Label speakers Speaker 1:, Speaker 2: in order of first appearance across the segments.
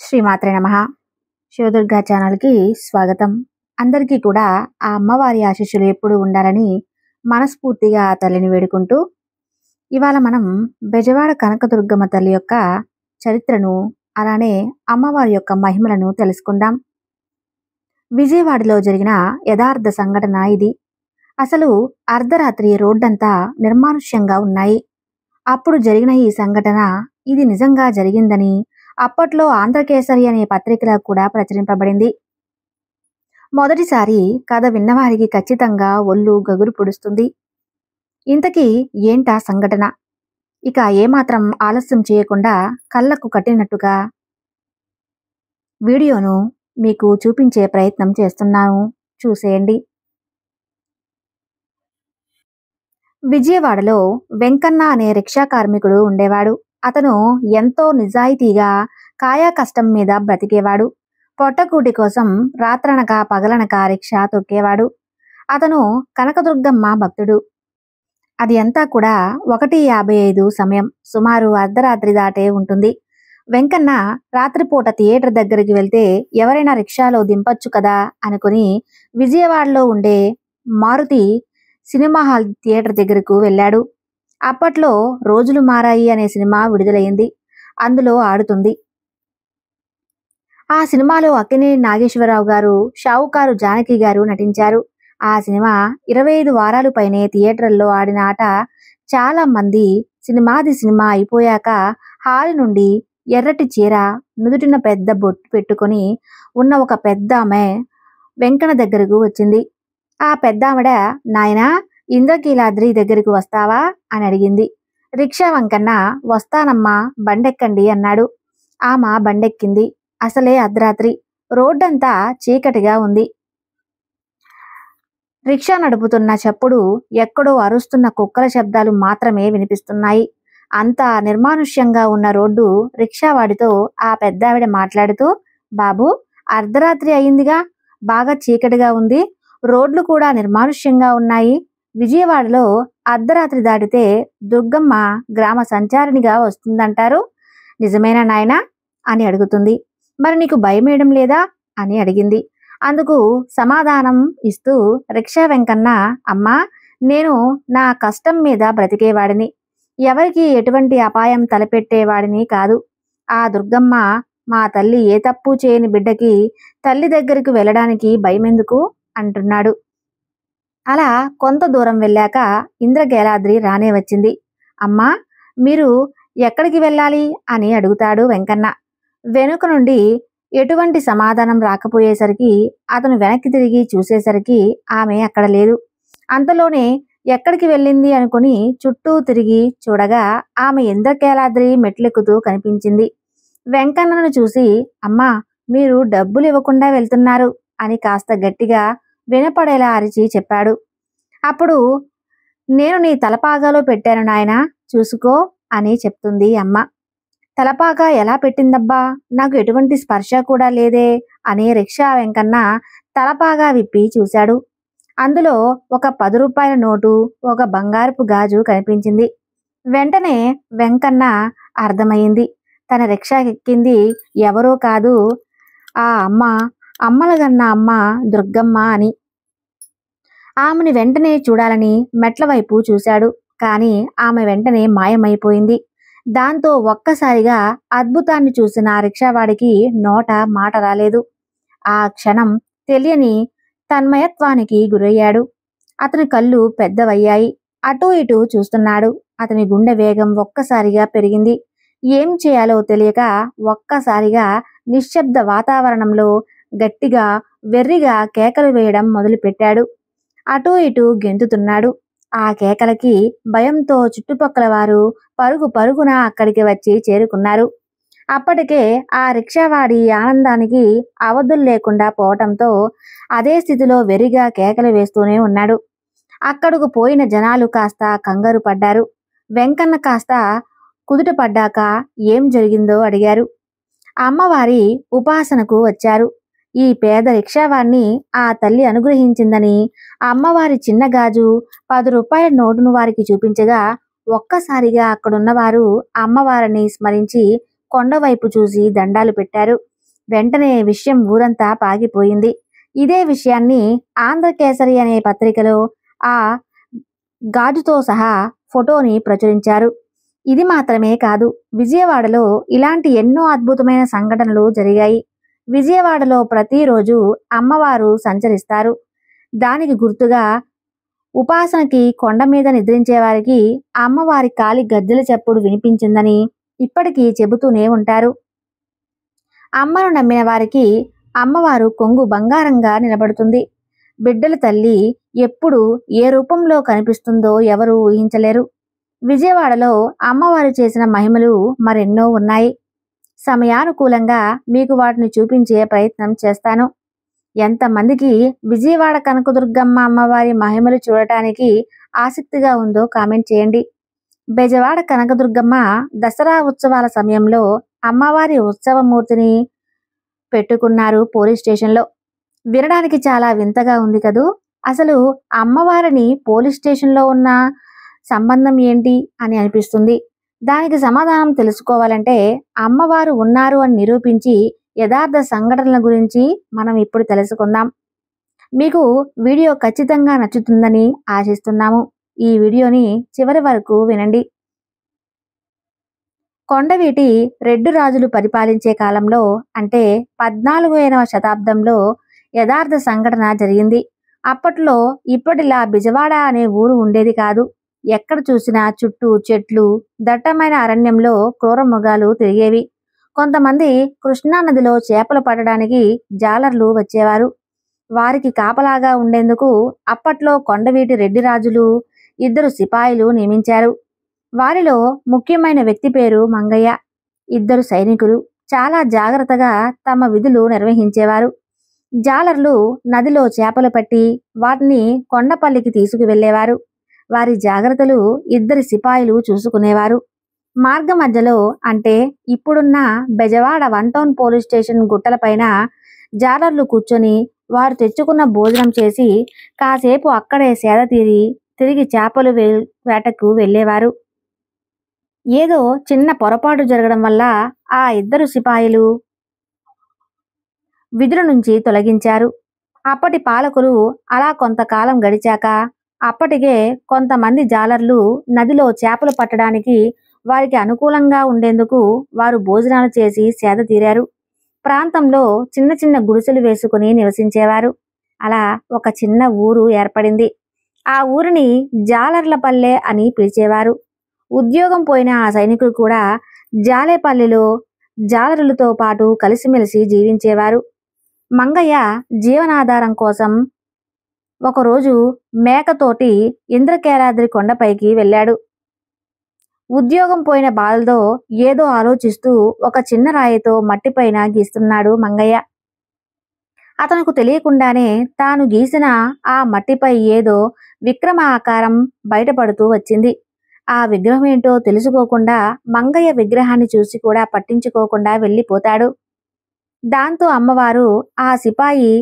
Speaker 1: శ్రీమాత్రే నమః. శివదుర్గా ఛానల్కి స్వాగతం. అందరికీ కూడా ఆ అమ్మవారి ఆశీస్సులు ఎప్పుడు ఉండాలని మనస్ఫూర్తిగా ఆ తల్లిని వేడుకుంటూ ఇవాళ మనం బెజవాడ కనకదుర్గమ్మ తల్లి యొక్క చరిత్రను అలానే అమ్మవారి యొక్క మహిమలను తెలుసుకుందాం. విజయవాడలో జరిగిన యథార్థ సంఘటన ఇది. అసలు అర్ధరాత్రి రోడ్డంతా నిర్మానుష్యంగా ఉన్నాయి. అప్పుడు జరిగిన ఈ సంఘటన ఇది నిజంగా జరిగిందని అప్పట్లో ఆంధ్రకేసరి అనే పత్రికలో కూడా ప్రచురింపబడింది. మొదటిసారి కథ విన్నవారికి ఖచ్చితంగా ఒళ్ళు గగురు పొడుస్తుంది. ఇంతకీ ఏంటా సంఘటన? ఇక ఏమాత్రం ఆలస్యం చేయకుండా కళ్ళకు కట్టినట్టుగా వీడియోను మీకు చూపించే ప్రయత్నం చేస్తున్నాను, చూసేయండి. విజయవాడలో వెంకన్న అనే రిక్షా కార్మికుడు ఉండేవాడు. అతను ఎంతో నిజాయితీగా కాయా కష్టం మీద బ్రతికేవాడు. పొట్టకూటి కోసం రాత్రనక పగలనక రిక్షా తొక్కేవాడు. అతను కనకదుర్గమ్మ భక్తుడు. అది అంతా కూడా 1:55 సమయం, సుమారు అర్ధరాత్రి దాటే ఉంటుంది. వెంకన్న రాత్రిపూట థియేటర్ దగ్గరికి వెళ్తే ఎవరైనా రిక్షాలో దింపొచ్చు కదా అనుకుని విజయవాడలో ఉండే మారుతి సినిమా హాల్ థియేటర్ దగ్గరకు వెళ్ళాడు. అప్పట్లో రోజులు మారాయి అనే సినిమా విడుదలైంది. అందులో ఆడుతుంది. ఆ సినిమాలో అక్కినేని నాగేశ్వరరావు గారు, షావుకారు జానకి గారు నటించారు. ఆ సినిమా 25 వారాలు పైనే థియేటర్లో ఆడిన ఆట చాలా మంది సినిమా అయిపోయాక హాల్ నుండి ఎర్రటి చీర, నుదుటిన పెద్ద బొట్టు పెట్టుకుని ఉన్న ఒక పెద్ద ఆమె వెంకన్న దగ్గరకు వచ్చింది. ఆ పెద్దావిడ, నాయనా ఇంద్రకీలాద్రి దగ్గరికి వస్తావా అని అడిగింది. రిక్షా వెంకన్న, వస్తానమ్మా బండెక్కండి అన్నాడు. ఆమె బండెక్కింది. అసలే అర్ధరాత్రి, రోడ్డంతా చీకటిగా ఉంది. రిక్షా నడుపుతున్న చప్పుడు, ఎక్కడో అరుస్తున్న కుక్కల శబ్దాలు మాత్రమే వినిపిస్తున్నాయి. అంత నిర్మానుష్యంగా ఉన్న రోడ్డు రిక్షావాడితో ఆ పెద్దావిడ మాట్లాడుతూ, బాబు అర్ధరాత్రి అయిందిగా, బాగా చీకటిగా ఉంది, రోడ్లు కూడా నిర్మానుష్యంగా ఉన్నాయి. విజయవాడలో అర్ధరాత్రి దాటితే దుర్గమ్మ గ్రామ సంచారిణిగా వస్తుందంటారు, నిజమేనా నాయనా అని అడుగుతుంది. మరి నీకు భయమేయడం లేదా అని అడిగింది. అందుకు సమాధానం ఇస్తూ రిక్షా వెంకన్న, అమ్మా నేను నా కష్టం మీద బ్రతికేవాడిని, ఎవరికి ఎటువంటి అపాయం తలపెట్టేవాడిని కాదు. ఆ దుర్గమ్మ మా తల్లి ఏ తప్పు చేయని బిడ్డకి తల్లి దగ్గరికి వెళ్ళడానికి భయమెందుకు అంటున్నాడు. అలా కొంత దూరం వెళ్ళాక ఇంద్రకీలాద్రి రానే వచ్చింది. అమ్మా మీరు ఎక్కడికి వెళ్ళాలి అని అడుగుతాడు వెంకన్న. వెనుక నుండి ఎటువంటి సమాధానం రాకపోయేసరికి అతను వెనక్కి తిరిగి చూసేసరికి ఆమె అక్కడ లేదు. అంతలోనే ఎక్కడికి వెళ్ళింది అనుకుని చుట్టూ తిరిగి చూడగా ఆమె ఇంద్రకీలాద్రి మెట్లెక్కుతూ కనిపించింది. వెంకన్నను చూసి, అమ్మా మీరు డబ్బులు ఇవ్వకుండా వెళ్తున్నారు అని కాస్త గట్టిగా వినపడేలా అరిచి చెప్పాడు. అప్పుడు, నేను నీ తలపాగాలో పెట్టాను నాయనా, చూసుకో అని చెప్తుంది అమ్మ. తలపాగా ఎలా పెట్టిందబ్బా, నాకు ఎటువంటి స్పర్శ కూడా లేదే అని రిక్షా వెంకన్న తలపాగా విప్పి చూశాడు. అందులో ఒక 10 రూపాయల నోటు, ఒక బంగారపు గాజు కనిపించింది. వెంటనే వెంకన్న అర్థమైంది, తన రిక్షాకెక్కింది ఎవరో కాదు, ఆ అమ్మలగన్న అమ్మ దుర్గమ్మ అని. ఆమెను వెంటనే చూడాలని మెట్ల వైపు చూశాడు. కానీ ఆమె వెంటనే మాయమైపోయింది. దాంతో ఒక్కసారిగా అద్భుతాన్ని చూసిన ఆ రిక్షావాడికి నోట మాట రాలేదు. ఆ క్షణం తెలియని తన్మయత్వానికి గురయ్యాడు. అతని కళ్ళు పెద్దవయ్యాయి. అటూ ఇటూ చూస్తున్నాడు. అతని గుండె వేగం ఒక్కసారిగా పెరిగింది. ఏం చేయాలో తెలియక ఒక్కసారిగా నిశ్శబ్ద వాతావరణంలో గట్టిగా వెర్రిగా కేకలు వేయడం మొదలుపెట్టాడు. అటూ ఇటూ గెంతుతున్నాడు. ఆ కేకలకి భయంతో చుట్టుపక్కల వారు పరుగు పరుగున అక్కడికి వచ్చి చేరుకున్నారు. అప్పటికే ఆ రిక్షావాడి ఆనందానికి అవధులు లేకుండా పోవటంతో అదే స్థితిలో వెర్రిగా కేకలు వేస్తూనే ఉన్నాడు. అక్కడకు పోయిన జనాలు కాస్త కంగారు పడ్డారు. వెంకన్న కాస్త కుదుట పడ్డాక ఏం జరిగిందో అడిగారు. అమ్మవారి ఉపాసనకు వచ్చారు. ఈ పేద రిక్షావాణ్ణి ఆ తల్లి అనుగ్రహించిందని అమ్మవారి చిన్న గాజు 10 రూపాయల నోటును వారికి చూపించగా ఒక్కసారిగా అక్కడున్నవారు అమ్మవారిని స్మరించి కొండవైపు చూసి దండాలు పెట్టారు. వెంటనే విషయం ఊరంతా పాకిపోయింది. ఇదే విషయాన్ని ఆంధ్రకేసరి అనే పత్రికలో ఆ గాజుతో సహా ఫోటోని ప్రచురించారు. ఇది మాత్రమే కాదు, విజయవాడలో ఇలాంటి ఎన్నో అద్భుతమైన సంఘటనలు జరిగాయి. విజయవాడలో ప్రతిరోజు అమ్మవారు సంచరిస్తారు. దానికి గుర్తుగా ఉపాసనకి కొండ మీద నిద్రించే వారికి అమ్మవారి కాలి గజ్జెల చప్పుడు వినిపించిందని ఇప్పటికీ చెబుతూనే ఉంటారు. అమ్మను నమ్మిన వారికి అమ్మవారు కొంగు బంగారంగా నిలబడుతుంది. బిడ్డల తల్లి ఎప్పుడు ఏ రూపంలో కనిపిస్తుందో ఎవరూ ఊహించలేరు. విజయవాడలో అమ్మవారు చేసిన మహిమలు మరెన్నో ఉన్నాయి. సమయానుకూలంగా మీకు వాటిని చూపించే ప్రయత్నం చేస్తాను. ఎంతమందికి విజయవాడ కనకదుర్గమ్మ అమ్మవారి మహిమలు చూడటానికి ఆసక్తిగా ఉందో కామెంట్ చేయండి. బెజవాడ కనకదుర్గమ్మ దసరా ఉత్సవాల సమయంలో అమ్మవారి ఉత్సవమూర్తిని పెట్టుకున్నారు పోలీస్ స్టేషన్లో. వినడానికి చాలా వింతగా ఉంది కదూ. అసలు అమ్మవారిని పోలీస్ స్టేషన్లో ఉన్న సంబంధం ఏంటి అని అనిపిస్తుంది. దానికి సమాధానం తెలుసుకోవాలంటే అమ్మవారు ఉన్నారు అని నిరూపించి యథార్థ సంఘటనల గురించి మనం ఇప్పుడు తెలుసుకుందాం. మీకు వీడియో ఖచ్చితంగా నచ్చుతుందని ఆశిస్తున్నాము. ఈ వీడియోని చివరి వరకు వినండి. కొండవీటి రెడ్డి రాజులు పరిపాలించే కాలంలో అంటే 14వ శతాబ్దంలో యథార్థ సంఘటన జరిగింది. అప్పట్లో ఇప్పటిలా బిజవాడ అనే ఊరు ఉండేది కాదు. ఎక్కడ చూసినా చుట్టూ చెట్లు, దట్టమైన అరణ్యంలో క్రూర మృగాలు తిరిగేవి. కొంతమంది కృష్ణానదిలో చేపలు పట్టడానికి జాలర్లు వచ్చేవారు. వారికి కాపలాగా ఉండేందుకు అప్పట్లో కొండవీటి రెడ్డి రాజులు 2 సిపాయిలు నియమించారు. వారిలో ముఖ్యమైన వ్యక్తి పేరు మంగయ్య. 2 సైనికులు చాలా జాగ్రత్తగా తమ విధులు నిర్వహించేవారు. జాలర్లు నదిలో చేపలు పట్టి వాటిని కొండపల్లికి తీసుకువెళ్లేవారు. వారి జాగ్రత్తలు 2 సిపాయిలు చూసుకునేవారు. మార్గ మధ్యలో అంటే ఇప్పుడున్న బెజవాడ 1 టౌన్ పోలీస్ స్టేషన్ గుట్టలపైన జాలర్లు కూర్చొని వారు తెచ్చుకున్న భోజనం చేసి కాసేపు అక్కడే సేద తీరి తిరిగి చేపలు వేటకు వెళ్ళేవారు. ఏదో చిన్న పొరపాటు జరగడం వల్ల ఆ 2 సిపాయిలు విధుల నుంచి తొలగించారు. అప్పటి పాలకులు అలా కొంతకాలం గడిచాక అప్పటికే కొంతమంది జాలర్లు నదిలో చేపలు పట్టడానికి వారికి అనుకూలంగా ఉండేందుకు వారు భోజనాలు చేసి సేద తీరారు. ప్రాంతంలో చిన్న చిన్న గుడిసెలు వేసుకుని నివసించేవారు. అలా ఒక చిన్న ఊరు ఏర్పడింది. ఆ ఊరిని జాలర్లపల్లె అని పిలిచేవారు. ఉద్యోగం పోయిన ఆ సైనికులు కూడా జాలేపల్లిలో జాలరులతో పాటు కలిసిమెలిసి జీవించేవారు. మంగయ్య జీవనాధారం కోసం ఒకరోజు మేకతోటి ఇంద్రకీలాద్రి కొండపైకి వెళ్ళాడు. ఉద్యోగం పోయిన బాధతో ఏదో ఆలోచిస్తూ ఒక చిన్న రాయితో మట్టిపైన గీస్తున్నాడు మంగయ్య. అతనుకు తెలియకుండానే తాను గీసిన ఆ మట్టిపై ఏదో విక్రమ ఆకారం బయటపడుతూ వచ్చింది. ఆ విగ్రహం ఏంటో తెలుసుకోకుండా మంగయ్య విగ్రహాన్ని చూసి కూడా పట్టించుకోకుండా వెళ్ళిపోతాడు. దాంతో అమ్మవారు ఆ సిపాయి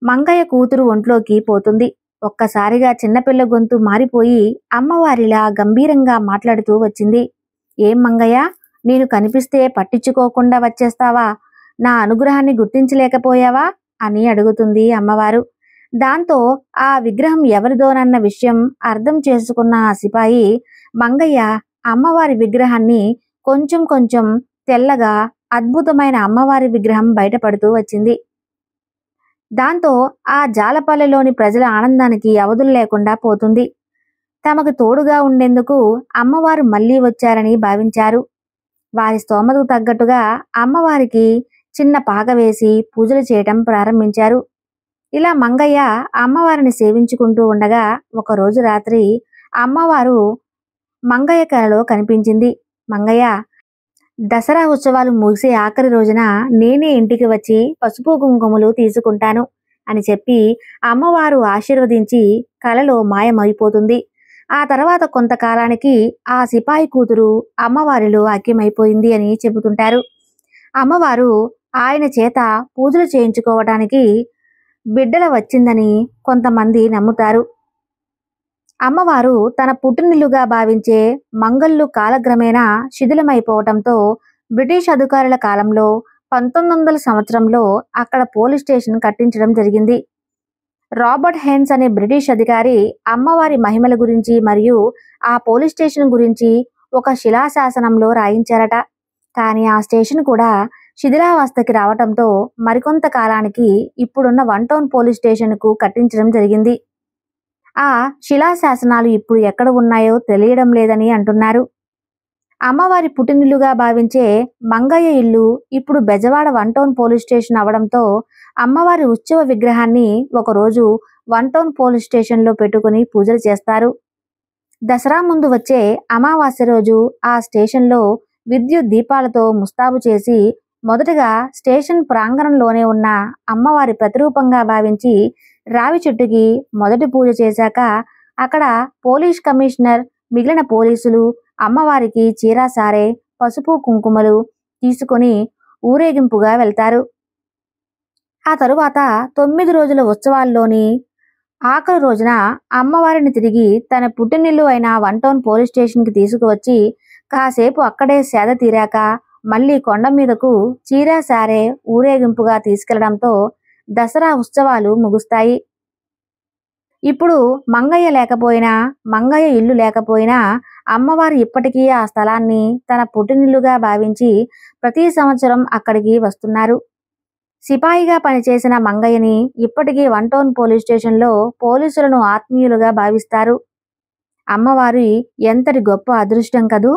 Speaker 1: మంగయ్య కూతురు ఒంట్లోకి పోతుంది. ఒక్కసారిగా చిన్నపిల్ల గొంతు మారిపోయి అమ్మవారిలా గంభీరంగా మాట్లాడుతూ వచ్చింది. ఏం మంగయ్య, నేను కనిపిస్తే పట్టించుకోకుండా వచ్చేస్తావా? నా అనుగ్రహాన్ని గుర్తించలేకపోయావా అని అడుగుతుంది అమ్మవారు. దాంతో ఆ విగ్రహం ఎవరిదోనన్న విషయం అర్థం చేసుకున్న ఆ సిపాయి మంగయ్య అమ్మవారి విగ్రహాన్ని కొంచెం కొంచెం తెల్లగా అద్భుతమైన అమ్మవారి విగ్రహం బయటపడుతూ వచ్చింది. దాంతో ఆ జాలపల్లెలోని ప్రజల ఆనందానికి అవధులు లేకుండా పోతుంది. తమకు తోడుగా ఉండేందుకు అమ్మవారు మళ్లీ వచ్చారని భావించారు. వారి స్తోమతకు తగ్గట్టుగా అమ్మవారికి చిన్న పాక వేసి పూజలు చేయటం ప్రారంభించారు. ఇలా మంగయ్య అమ్మవారిని సేవించుకుంటూ ఉండగా ఒకరోజు రాత్రి అమ్మవారు మంగయ్య కలలో కనిపించింది. మంగయ్య, దసరా ఉత్సవాలు ముగిసే ఆఖరి రోజున నేనే ఇంటికి వచ్చి పసుపు కుంకుమలు తీసుకుంటాను అని చెప్పి అమ్మవారు ఆశీర్వదించి కలలో మాయమైపోతుంది. ఆ తర్వాత కొంతకాలానికి ఆ సిపాయి కూతురు అమ్మవారిలో ఐక్యమైపోయింది అని చెబుతుంటారు. అమ్మవారు ఆయన చేత పూజలు చేయించుకోవటానికి బిడ్డల వచ్చిందని కొంతమంది నమ్ముతారు. అమ్మవారు తన పుట్టినిల్లుగా భావించే మంగళ్ళు కాలక్రమేణా శిథిలమైపోవటంతో బ్రిటిష్ అధికారుల కాలంలో 1900 సంవత్సరంలో అక్కడ పోలీస్ స్టేషన్ కట్టించడం జరిగింది. రాబర్ట్ హెన్స్ అనే బ్రిటిష్ అధికారి అమ్మవారి మహిమల గురించి మరియు ఆ పోలీస్ స్టేషన్ గురించి ఒక శిలాశాసనంలో రాయించారట. కానీ ఆ స్టేషన్ కూడా శిథిలావస్థకి రావటంతో మరికొంత కాలానికి ఇప్పుడున్న 1 టౌన్ పోలీస్ స్టేషన్కు కట్టించడం జరిగింది. ఆ శిలాశాసనాలు ఇప్పుడు ఎక్కడ ఉన్నాయో తెలియడం లేదని అంటున్నారు. అమ్మవారి పుట్టినిల్లుగా భావించే మంగయ్య ఇల్లు ఇప్పుడు బెజవాడ 1 టౌన్ పోలీస్ స్టేషన్ అవడంతో అమ్మవారి ఉత్సవ విగ్రహాన్ని ఒకరోజు 1 టౌన్ పోలీస్ స్టేషన్లో పెట్టుకుని పూజలు చేస్తారు. దసరా ముందు వచ్చే అమావాస్య రోజు ఆ స్టేషన్లో విద్యుత్ దీపాలతో ముస్తాబు చేసి మొదటగా స్టేషన్ ప్రాంగణంలోనే ఉన్న అమ్మవారి ప్రతిరూపంగా భావించి రావి చెట్టుకి మొదటి పూజ చేశాక అక్కడ పోలీస్ కమిషనర్, మిగిలిన పోలీసులు అమ్మవారికి చీరాసారే, పసుపు కుంకుమలు తీసుకొని ఊరేగింపుగా వెళ్తారు. ఆ తరువాత 9 రోజుల ఉత్సవాల్లోని ఆఖరు రోజున అమ్మవారిని తిరిగి తన పుట్టినిల్లు అయిన 1 టౌన్ పోలీస్ స్టేషన్కి తీసుకువచ్చి కాసేపు అక్కడే సేద తీరాక మళ్ళీ కొండ మీదకు చీరాసారే ఊరేగింపుగా తీసుకెళ్లడంతో దసరా ఉత్సవాలు ముగుస్తాయి. ఇప్పుడు మంగయ్య లేకపోయినా, మంగయ్య ఇల్లు లేకపోయినా అమ్మవారు ఇప్పటికీ ఆ స్థలాన్ని తన పుట్టినిల్లుగా భావించి ప్రతి సంవత్సరం అక్కడికి వస్తున్నారు. సిపాయిగా పనిచేసిన మంగయ్యని ఇప్పటికీ 1 టౌన్ పోలీస్ స్టేషన్లో పోలీసులను ఆత్మీయులుగా భావిస్తారు. అమ్మవారి ఎంతటి గొప్ప అదృష్టం కదూ.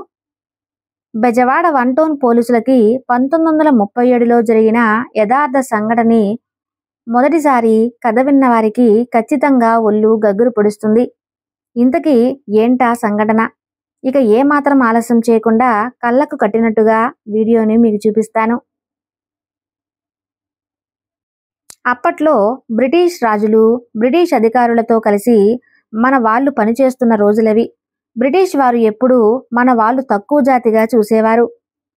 Speaker 1: బెజవాడ 1 టౌన్ పోలీసులకి 1937లో జరిగిన యథార్థ సంఘటని మొదటిసారి కథ విన్న వారికి ఖచ్చితంగా ఒళ్ళు గగ్గురు పొడుస్తుంది. ఇంతకీ ఏంటా సంఘటన? ఇక ఏమాత్రం ఆలస్యం చేయకుండా కళ్ళకు కట్టినట్టుగా వీడియోని మీకు చూపిస్తాను. అప్పట్లో బ్రిటిష్ రాజులు, బ్రిటిష్ అధికారులతో కలిసి మన వాళ్ళు పనిచేస్తున్న రోజులవి. బ్రిటిష్ వారు ఎప్పుడూ మన వాళ్ళు తక్కువ జాతిగా చూసేవారు.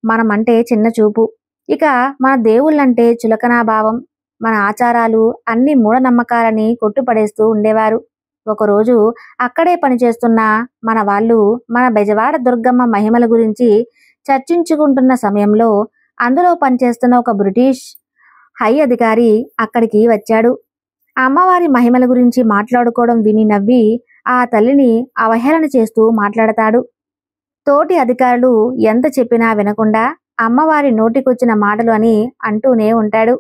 Speaker 1: మనమంటే చిన్న చూపు. ఇక మన దేవుళ్ళంటే చులకనాభావం. మన ఆచారాలు అన్ని మూఢనమ్మకాలని కొట్టుపడేస్తూ ఉండేవారు. ఒకరోజు అక్కడే పనిచేస్తున్న మన వాళ్ళు మన బెజవాడ దుర్గమ్మ మహిమల గురించి చర్చించుకుంటున్న సమయంలో అందులో పనిచేస్తున్న ఒక బ్రిటిష్ హై అధికారి అక్కడికి వచ్చాడు. అమ్మవారి మహిమల గురించి మాట్లాడుకోవడం విని నవ్వి ఆ తల్లిని అవహేళన చేస్తూ మాట్లాడతాడు. తోటి అధికారులు ఎంత చెప్పినా వినకుండా అమ్మవారి నోటికొచ్చిన మాటలు అని అంటూనే ఉంటాడు.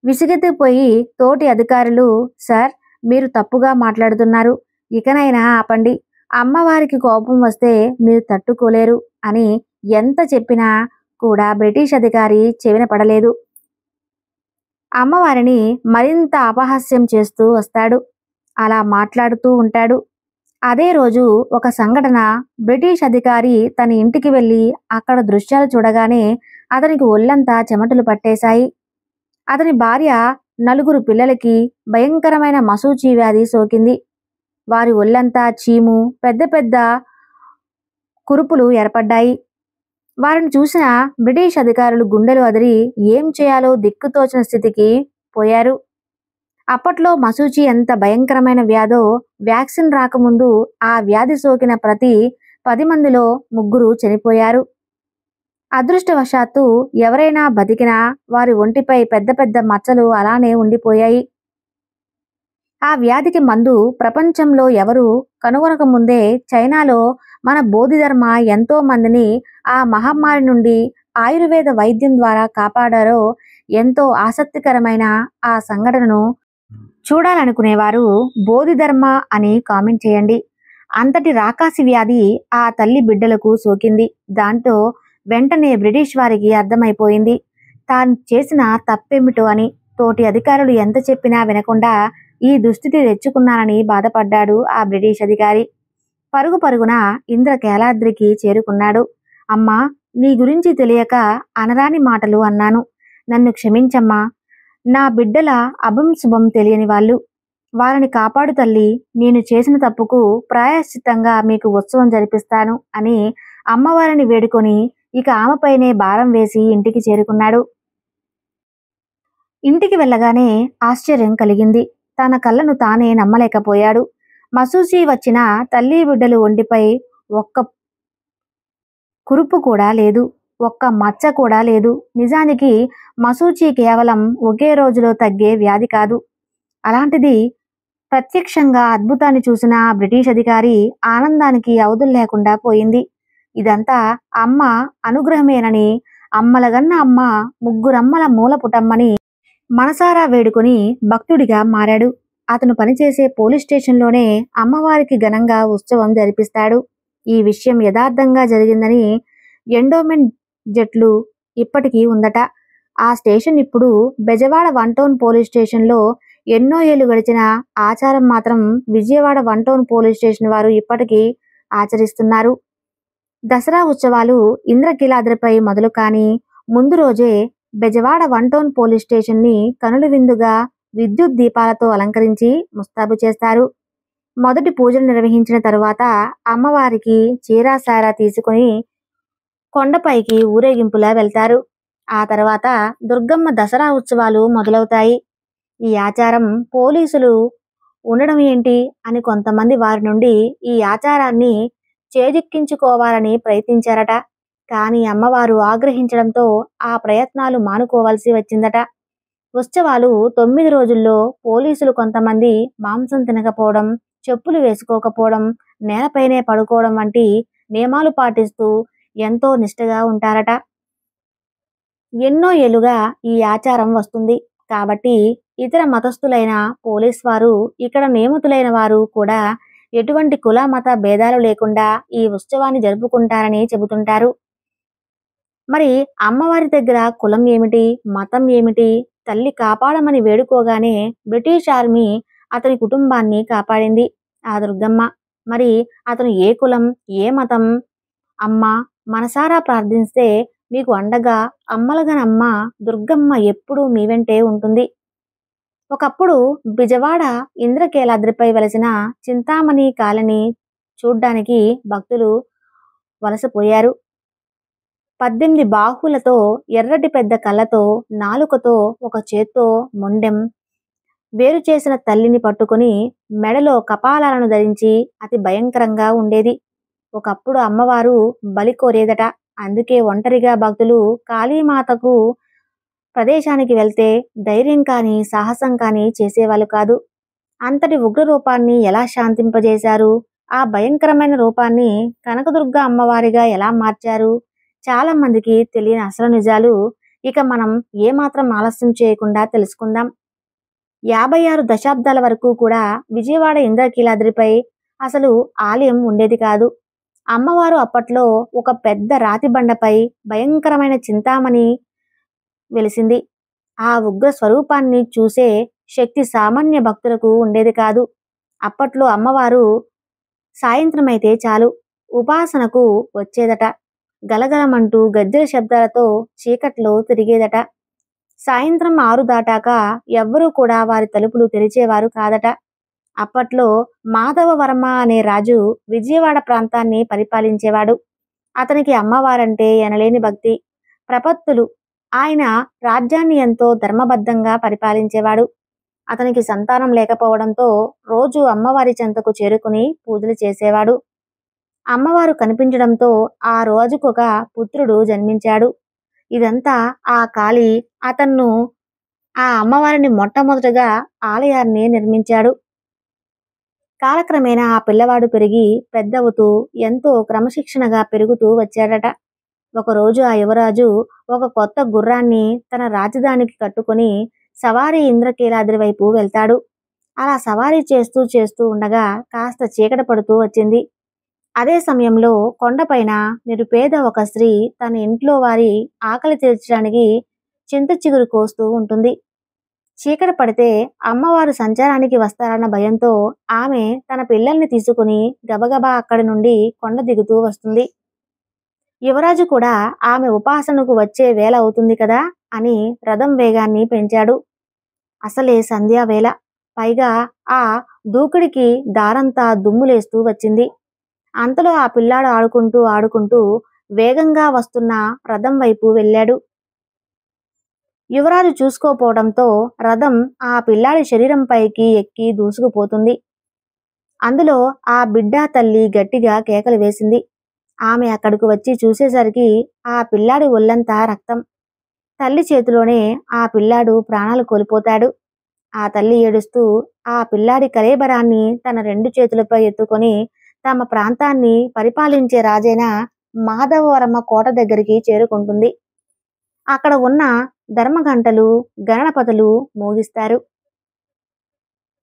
Speaker 1: విసిగెత్తిపోయి తోటి అధికారులు, సార్, మీరు తప్పుగా మాట్లాడుతున్నారు, ఇకనైనా ఆపండి, అమ్మవారికి కోపం వస్తే మీరు తట్టుకోలేరు అని ఎంత చెప్పినా కూడా బ్రిటిష్ అధికారి చెవిన పడలేదు. అమ్మవారిని మరింత అపహాస్యం చేస్తూ వస్తాడు. అలా మాట్లాడుతూ ఉంటాడు. అదే రోజు ఒక సంఘటన. బ్రిటిష్ అధికారి తన ఇంటికి వెళ్ళి అక్కడ దృశ్యాలు చూడగానే అతనికి ఒళ్ళంతా చెమటలు పట్టేశాయి. అతని భార్య, 4 పిల్లలకి భయంకరమైన మశూచి వ్యాధి సోకింది. వారి ఒళ్ళంతా చీము, పెద్ద పెద్ద కురుపులు ఏర్పడ్డాయి. వారిని చూసిన బ్రిటిష్ అధికారులు గుండెలు అదిరి ఏం చేయాలో దిక్కుతోచిన స్థితికి పోయారు. అప్పట్లో మశూచి ఎంత భయంకరమైన వ్యాధో వ్యాక్సిన్ రాకముందు ఆ వ్యాధి సోకిన ప్రతి 10 మందిలో 3 చనిపోయారు. అదృష్టవశాత్తు ఎవరైనా బతికినా వారి ఒంటిపై పెద్ద పెద్ద మచ్చలు అలానే ఉండిపోయాయి. ఆ వ్యాధికి మందు ప్రపంచంలో ఎవరు కనుగొనక ముందే చైనాలో మన బోధిధర్మ ఎంతో మందిని ఆ మహమ్మారి నుండి ఆయుర్వేద వైద్యం ద్వారా కాపాడారో ఎంతో ఆసక్తికరమైన ఆ సంఘటనను చూడాలనుకునేవారు బోధిధర్మ అని కామెంట్ చేయండి. అంతటి రాకాసి వ్యాధి ఆ తల్లి బిడ్డలకు సోకింది. దాంతో వెంటనే బ్రిటిష్ వారికి అర్థమైపోయింది తాను చేసిన తప్పేమిటో అని. తోటి అధికారులు ఎంత చెప్పినా వినకుండా ఈ దుస్థితి తెచ్చుకున్నానని బాధపడ్డాడు ఆ బ్రిటిష్ అధికారి. పరుగు పరుగున ఇంద్రకీలాద్రికి చేరుకున్నాడు. అమ్మా, నీ గురించి తెలియక అనరాని మాటలు అన్నాను, నన్ను క్షమించమ్మా. నా బిడ్డల అభంశుభం తెలియని వాళ్ళు, వారిని కాపాడు తల్లి. నేను చేసిన తప్పుకు ప్రాయశ్చిత్తంగా మీకు ఉత్సవం జరిపిస్తాను అని అమ్మవారిని వేడుకొని ఇక ఆమెపైనే భారం వేసి ఇంటికి చేరుకున్నాడు. ఇంటికి వెళ్ళగానే ఆశ్చర్యం కలిగింది. తన కళ్ళను తానే నమ్మలేకపోయాడు. మశూచి వచ్చిన తల్లి బిడ్డలు ఒంటిపై ఒక్క కురుపు కూడా లేదు. ఒక్క మచ్చ కూడా లేదు. నిజానికి మశూచి కేవలం ఒకే రోజులో తగ్గే వ్యాధి కాదు. అలాంటిది ప్రత్యక్షంగా అద్భుతాన్ని చూసిన ఆ బ్రిటిష్ అధికారి ఆనందానికి అవధులు లేకుండా పోయింది. ఇదంతా అమ్మ అనుగ్రహమేనని, అమ్మలగన్న అమ్మ ముగ్గురమ్మల మూలపుటమ్మని మనసారా వేడుకొని భక్తుడిగా మారాడు. అతను పనిచేసే పోలీస్ స్టేషన్లోనే అమ్మవారికి ఘనంగా ఉత్సవం జరిపిస్తాడు. ఈ విషయం యథార్థంగా జరిగిందని ఎండోమెంట్ జట్లు ఇప్పటికీ ఉందట. ఆ స్టేషన్ ఇప్పుడు బెజవాడ 1 టౌన్ పోలీస్ స్టేషన్లో ఎన్నో ఏళ్లు గడిచిన ఆచారం మాత్రం విజయవాడ 1 టౌన్ పోలీస్ స్టేషన్ వారు ఇప్పటికీ ఆచరిస్తున్నారు. దసరా ఉత్సవాలు ఇంద్రకీలాద్రిపై మొదలు కాని ముందు రోజే బెజవాడ 1 టౌన్ పోలీస్ స్టేషన్ని కనుల విందుగా విద్యుత్ దీపాలతో అలంకరించి ముస్తాబు చేస్తారు. మొదటి పూజలు నిర్వహించిన తరువాత అమ్మవారికి చీరాసారా తీసుకుని కొండపైకి ఊరేగింపులా వెళ్తారు. ఆ తర్వాత దుర్గమ్మ దసరా ఉత్సవాలు మొదలవుతాయి. ఈ ఆచారం పోలీసులు ఉండడం ఏంటి అని కొంతమంది వారి నుండి ఈ ఆచారాన్ని చేజిక్కించుకోవాలని ప్రయత్నించారట. కానీ అమ్మవారు ఆగ్రహించడంతో ఆ ప్రయత్నాలు మానుకోవాల్సి వచ్చిందట. ఉత్సవాలు 9 రోజుల్లో పోలీసులు కొంతమంది మాంసం తినకపోవడం, చెప్పులు వేసుకోకపోవడం, నేలపైనే పడుకోవడం వంటి నియమాలు పాటిస్తూ ఎంతో నిష్ఠగా ఉంటారట. ఎన్నో ఏళ్లుగా ఈ ఆచారం వస్తుంది. కాబట్టి ఇతర మతస్థులైన పోలీస్ వారు, ఇక్కడ నియమితులైన వారు కూడా ఎటువంటి కుల మత భేదాలు లేకుండా ఈ ఉత్సవాన్ని జరుపుకుంటారని చెబుతుంటారు. మరి అమ్మవారి దగ్గర కులం ఏమిటి, మతం ఏమిటి? తల్లి కాపాడమని వేడుకోగానే బ్రిటిష్ ఆర్మీ అతని కుటుంబాన్ని కాపాడింది ఆ దుర్గమ్మ. మరి అతను ఏ కులం, ఏ మతం? అమ్మ, మనసారా ప్రార్థిస్తే మీకు అండగా అమ్మలగనమ్మ దుర్గమ్మ ఎప్పుడూ మీ వెంటే ఉంటుంది. ఒకప్పుడు బిజవాడ ఇంద్రకీలాద్రిపై వెలసిన చింతామణి కాలనీ చూడ్డానికి భక్తులు వలసపోయారు. 18 బాహులతో, ఎర్రటి పెద్ద కళ్ళతో, నాలుకతో, ఒక చేత్తో మొండెం వేరు చేసిన తల్లిని పట్టుకుని మెడలో కపాలాలను ధరించి అతి భయంకరంగా ఉండేది. ఒకప్పుడు అమ్మవారు బలి కోరేదట. అందుకే ఒంటరిగా భక్తులు కాళీమాతకు ప్రదేశానికి వెళ్తే ధైర్యం కానీ సాహసం కానీ చేసేవాళ్ళు కాదు. అంతటి ఉగ్ర రూపాన్ని ఎలా శాంతింపజేశారు? ఆ భయంకరమైన రూపాన్ని కనకదుర్గ అమ్మవారిగా ఎలా మార్చారు? చాలా మందికి తెలియని అసలు నిజాలు ఇక మనం ఏమాత్రం ఆలస్యం చేయకుండా తెలుసుకుందాం. 56 దశాబ్దాల వరకు కూడా విజయవాడ ఇంద్రకీలాద్రిపై అసలు ఆలయం ఉండేది కాదు. అమ్మవారు అప్పట్లో ఒక పెద్ద రాతి బండపై భయంకరమైన చింతామణి వెలిసింది. ఆ ఉగ్ర స్వరూపాన్ని చూసే శక్తి సామాన్య భక్తులకు ఉండేది కాదు. అప్పట్లో అమ్మవారు సాయంత్రమైతే చాలు ఉపాసనకు వచ్చేదట. గలగలమంటూ గజ్జల శబ్దాలతో చీకట్లో తిరిగేదట. సాయంత్రం 6 దాటాక ఎవ్వరూ కూడా వారి తలుపులు తెరిచేవారు కాదట. అప్పట్లో మాధవవర్మ అనే రాజు విజయవాడ ప్రాంతాన్ని పరిపాలించేవాడు. అతనికి అమ్మవారంటే ఎనలేని భక్తి, ప్రపత్తులు. ఆయన రాజ్యాన్ని ఎంతో ధర్మబద్ధంగా పరిపాలించేవాడు. అతనికి సంతానం లేకపోవడంతో రోజు అమ్మవారి చెంతకు చేరుకుని పూజలు చేసేవాడు. అమ్మవారు కనిపించడంతో ఆ రోజుకొక పుత్రుడు జన్మించాడు. ఇదంతా ఆ కాళీ అతన్ను ఆ అమ్మవారిని మొట్టమొదటగా ఆలయాన్ని నిర్మించాడు. కాలక్రమేణా ఆ పిల్లవాడు పెరిగి పెద్దవుతూ ఎంతో క్రమశిక్షణగా పెరుగుతూ వచ్చాడట. ఒకరోజు ఆ యువరాజు ఒక కొత్త గుర్రాన్ని తన రాజధానికి కట్టుకుని సవారీ ఇంద్రకీలాద్రి వైపు వెళ్తాడు. అలా సవారీ చేస్తూ చేస్తూ ఉండగా కాస్త చీకటి పడుతూ వచ్చింది. అదే సమయంలో కొండపైన నిరుపేద ఒక స్త్రీ తన ఇంట్లో వారి ఆకలి తీర్చడానికి చింత చిగురు కోస్తూ ఉంటుంది. చీకటి పడితే అమ్మవారు సంచారానికి వస్తారన్న భయంతో ఆమె తన పిల్లల్ని తీసుకుని గబగబా అక్కడి నుండి కొండ దిగుతూ వస్తుంది. యువరాజు కూడా ఆమె ఉపాసనకు వచ్చే వేళ అవుతుంది కదా అని రథం వేగాన్ని పెంచాడు. అసలే సంధ్యావేళ, పైగా ఆ దూకుడికి దారంతా దుమ్ములేస్తూ వచ్చింది. అంతలో ఆ పిల్లాడు ఆడుకుంటూ ఆడుకుంటూ వేగంగా వస్తున్న రథం వైపు వెళ్ళాడు. యువరాజు చూసుకోపోవడంతో రథం ఆ పిల్లాడి శరీరం పైకి ఎక్కి దూసుకుపోతుంది. అందులో ఆ బిడ్డ తల్లి గట్టిగా కేకలు వేసింది. ఆమె అక్కడకు వచ్చి చూసేసరికి ఆ పిల్లాడి ఒళ్ళంతా రక్తం. తల్లి చేతిలోనే ఆ పిల్లాడు ప్రాణాలు కోల్పోతాడు. ఆ తల్లి ఏడుస్తూ ఆ పిల్లాడి కళేబరాన్ని తన 2 చేతులపై ఎత్తుకొని తమ ప్రాంతాన్ని పరిపాలించే రాజైన మాధవవర్మ కోట దగ్గరికి చేరుకుంటుంది. అక్కడ ఉన్న ధర్మగంటలు, గణపతులు మోగిస్తారు.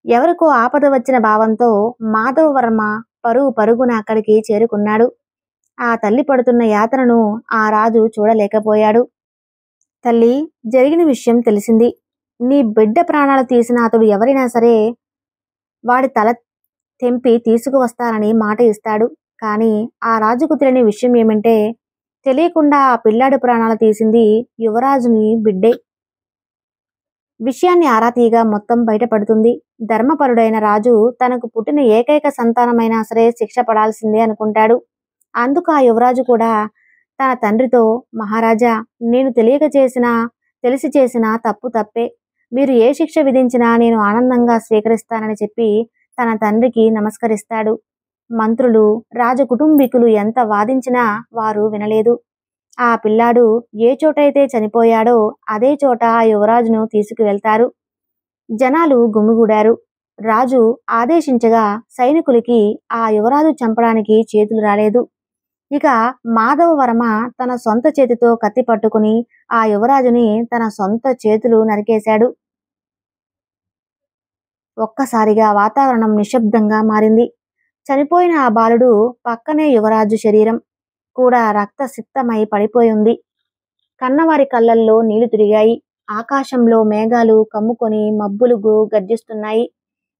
Speaker 1: ఎవరికో ఆపద వచ్చిన భావంతో మాధవవర్మ పరుగు పరుగున అక్కడికి చేరుకున్నాడు. ఆ తల్లి పడుతున్న యాతనను ఆ రాజు చూడలేకపోయాడు. తల్లి, జరిగిన విషయం తెలిసింది. నీ బిడ్డ ప్రాణాలు తీసిన అతడు ఎవరైనా సరే వాడి తల తెంపి తీసుకువస్తానని మాట ఇస్తాడు. కానీ ఆ రాజుకు తెలియని విషయం ఏమంటే, తెలియకుండా ఆ పిల్లాడి ప్రాణాలు తీసింది యువరాజుని బిడ్డే. విషయాన్ని ఆరా తీయగా మొత్తం బయటపడుతుంది. ధర్మపరుడైన రాజు తనకు పుట్టిన ఏకైక సంతానమైనా సరే శిక్ష పడాల్సిందే అనుకుంటాడు. అందుకు ఆ యువరాజు కూడా తన తండ్రితో, మహారాజా, నేను తెలిసి చేసిన తప్పు తప్పే. మీరు ఏ శిక్ష విధించినా నేను ఆనందంగా స్వీకరిస్తానని చెప్పి తన తండ్రికి నమస్కరిస్తాడు. మంత్రులు, రాజకుటుంబీకులు ఎంత వాదించినా వారు వినలేదు. ఆ పిల్లాడు ఏ చోటైతే చనిపోయాడో అదే చోట ఆ యువరాజును తీసుకువెళ్తారు. జనాలు గుమిగూడారు. రాజు ఆదేశించగా సైనికులకి ఆ యువరాజు చంపడానికి చేతులు రాలేదు. ఇక మాధవవర్మ తన సొంత చేతితో కత్తి పట్టుకుని ఆ యువరాజుని తన సొంత చేతులు నరికేశాడు. ఒక్కసారిగా వాతావరణం నిశ్శబ్దంగా మారింది. చనిపోయిన ఆ బాలుడు పక్కనే యువరాజు శరీరం కూడా రక్తసిక్తమై పడిపోయి ఉంది. కన్నవారి కళ్ళల్లో నీళ్లు తిరిగాయి. ఆకాశంలో మేఘాలు కమ్ముకొని మబ్బులు గర్జిస్తున్నాయి.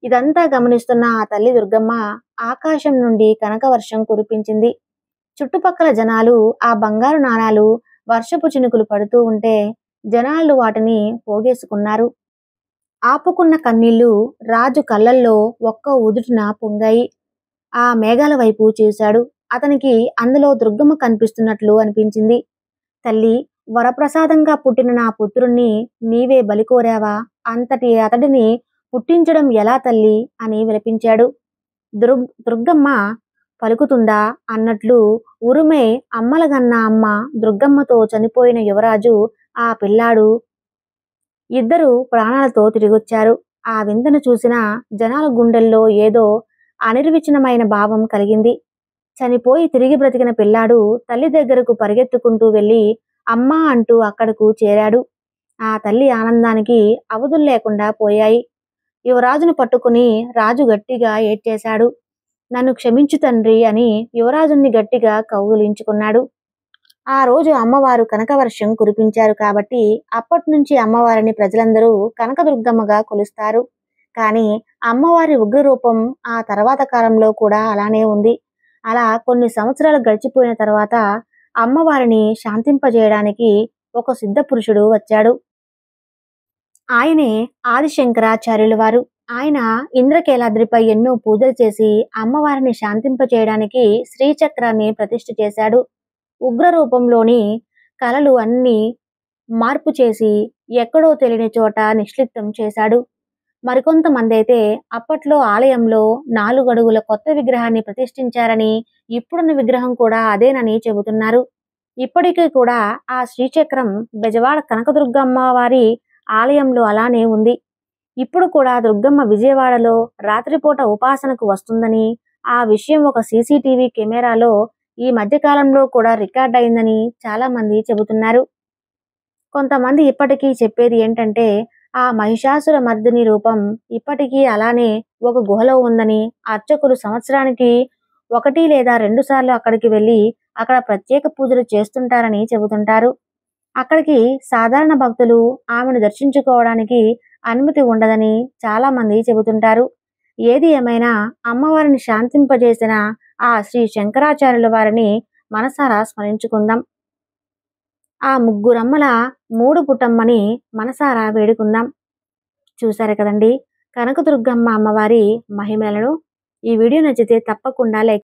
Speaker 1: ఇదంతా గమనిస్తున్న ఆ తల్లి దుర్గమ్మ ఆకాశం నుండి కనకవర్షం కురిపించింది. చుట్టుపక్కల జనాలు ఆ బంగారు నాణాలు వర్షపు చినుకులు పడుతూ ఉంటే జనాలు వాటిని పోగేసుకున్నారు. ఆపుకున్న కన్నీళ్లు రాజు కళ్ళల్లో ఒక్క ఉదుటిన పొంగాయి. ఆ మేఘాల వైపు చూశాడు. అతనికి అందులో దుర్గమ్మ కనిపిస్తున్నట్లు అనిపించింది. తల్లి, వరప్రసాదంగా పుట్టిన నా పుత్రుణ్ణి నీవే బలికోరావా? అంతటి అతడిని పుట్టించడం ఎలా తల్లి అని విలపించాడు. దుర్గమ్మ పలుకుతుందా అన్నట్లు ఉరుమే అమ్మలగన్న అమ్మ దుర్గమ్మతో చనిపోయిన యువరాజు, ఆ పిల్లాడు ఇద్దరు ప్రాణాలతో తిరిగొచ్చారు. ఆ వింతను చూసిన జనాల గుండెల్లో ఏదో అనిర్వచనమైన భావం కలిగింది. చనిపోయి తిరిగి బ్రతికిన పిల్లాడు తల్లి దగ్గరకు పరిగెత్తుకుంటూ వెళ్ళి అమ్మా అంటూ అక్కడకు చేరాడు. ఆ తల్లి ఆనందానికి అవధులు లేకుండా పోయాయి. యువరాజును పట్టుకుని రాజు గట్టిగా ఏడ్చేశాడు. నన్ను క్షమించు తండ్రి అని యువరాజుని గట్టిగా కౌగిలించుకున్నాడు. ఆ రోజు అమ్మవారు కనకవర్షం కురిపించారు కాబట్టి అప్పటి నుంచి అమ్మవారిని ప్రజలందరూ కనకదుర్గమ్మగా కొలుస్తారు. కానీ అమ్మవారి ఉగ్రరూపం ఆ తర్వాత కాలంలో కూడా అలానే ఉంది. అలా కొన్ని సంవత్సరాలు గడిచిపోయిన తర్వాత అమ్మవారిని శాంతింపజేయడానికి ఒక సిద్ధ పురుషుడు వచ్చాడు. ఆయనే ఆదిశంకరాచార్యుల వారు. ఆయన ఇంద్రకీలాద్రిపై ఎన్నో పూజలు చేసి అమ్మవారిని శాంతింపజేయడానికి శ్రీచక్రాన్ని ప్రతిష్ఠ చేశాడు. ఉగ్రరూపంలోని కళలు అన్నీ మార్పు చేసి ఎక్కడో తెలియని చోట నిశ్చిత్తం చేశాడు. మరికొంతమంది అయితే అప్పట్లో ఆలయంలో 4 అడుగుల కొత్త విగ్రహాన్ని ప్రతిష్ఠించారని, ఇప్పుడున్న విగ్రహం కూడా అదేనని చెబుతున్నారు. ఇప్పటికీ కూడా ఆ శ్రీచక్రం బెజవాడ కనకదుర్గమ్మ వారి ఆలయంలో అలానే ఉంది. ఇప్పుడు కూడా దుర్గమ్మ విజయవాడలో రాత్రిపూట ఉపాసనకు వస్తుందని, ఆ విషయం ఒక సీసీటీవీ కెమెరాలో ఈ మధ్యకాలంలో కూడా రికార్డ్ అయిందని చాలా మంది చెబుతున్నారు. కొంతమంది ఇప్పటికీ చెప్పేది ఏంటంటే, ఆ మహిషాసుర మర్దిని రూపం ఇప్పటికీ అలానే ఒక గుహలో ఉందని, అర్చకులు సంవత్సరానికి 1 లేదా 2 సార్లు అక్కడికి వెళ్ళి అక్కడ ప్రత్యేక పూజలు చేస్తుంటారని చెబుతుంటారు. అక్కడికి సాధారణ భక్తులు ఆమెను దర్శించుకోవడానికి అనుమతి ఉండదని చాలా మంది చెబుతుంటారు. ఏది ఏమైనా అమ్మవారిని శాంతింపజేసిన ఆ శ్రీ శంకరాచార్యుల వారిని మనసారా స్మరించుకుందాం. ఆ ముగ్గురమ్మల 3 పుటమ్మని మనసారా వేడుకుందాం. చూశారు కదండి కనకదుర్గమ్మ అమ్మవారి మహిమలను. ఈ వీడియో నచ్చితే తప్పకుండా లైక్